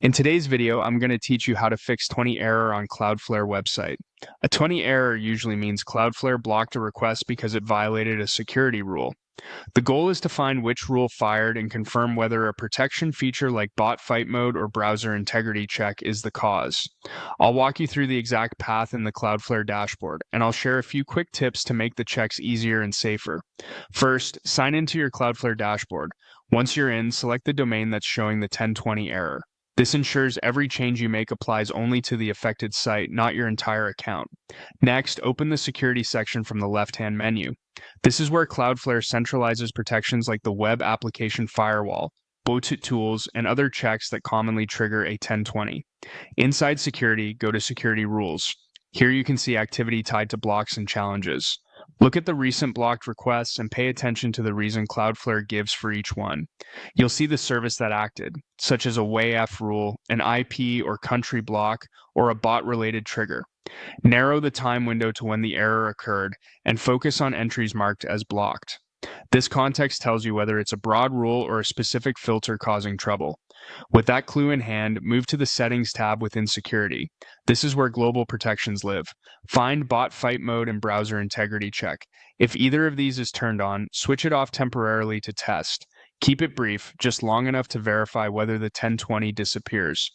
In today's video, I'm going to teach you how to fix 20 error on Cloudflare website. A 20 error usually means Cloudflare blocked a request because it violated a security rule. The goal is to find which rule fired and confirm whether a protection feature like bot fight mode or browser integrity check is the cause. I'll walk you through the exact path in the Cloudflare dashboard, and I'll share a few quick tips to make the checks easier and safer. First, sign into your Cloudflare dashboard. Once you're in, select the domain that's showing the 1020 error. This ensures every change you make applies only to the affected site, not your entire account. Next, open the security section from the left-hand menu. This is where Cloudflare centralizes protections like the web application firewall, Bluetooth tools, and other checks that commonly trigger a 1020. Inside security, go to security rules. Here you can see activity tied to blocks and challenges. Look at the recent blocked requests and pay attention to the reason Cloudflare gives for each one. You'll see the service that acted, such as a WAF rule, an IP or country block, or a bot-related trigger. Narrow the time window to when the error occurred and focus on entries marked as blocked. This context tells you whether it's a broad rule or a specific filter causing trouble. With that clue in hand, move to the Settings tab within Security. This is where global protections live. Find Bot Fight Mode and Browser Integrity Check. If either of these is turned on, switch it off temporarily to Test. Keep it brief, just long enough to verify whether the 1020 disappears.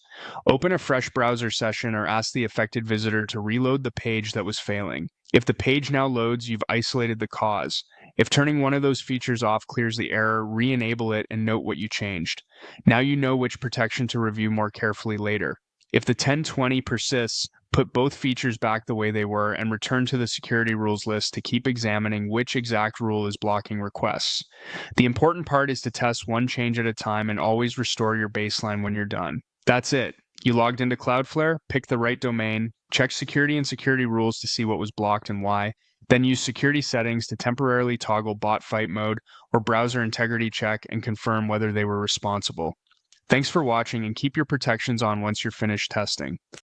Open a fresh browser session or ask the affected visitor to reload the page that was failing. If the page now loads, you've isolated the cause. If turning one of those features off clears the error, re-enable it and note what you changed. Now you know which protection to review more carefully later. If the 1020 persists, put both features back the way they were and return to the security rules list to keep examining which exact rule is blocking requests. The important part is to test one change at a time and always restore your baseline when you're done. That's it. You logged into Cloudflare, pick the right domain, check security and security rules to see what was blocked and why, then use security settings to temporarily toggle bot fight mode or browser integrity check and confirm whether they were responsible. Thanks for watching and keep your protections on once you're finished testing.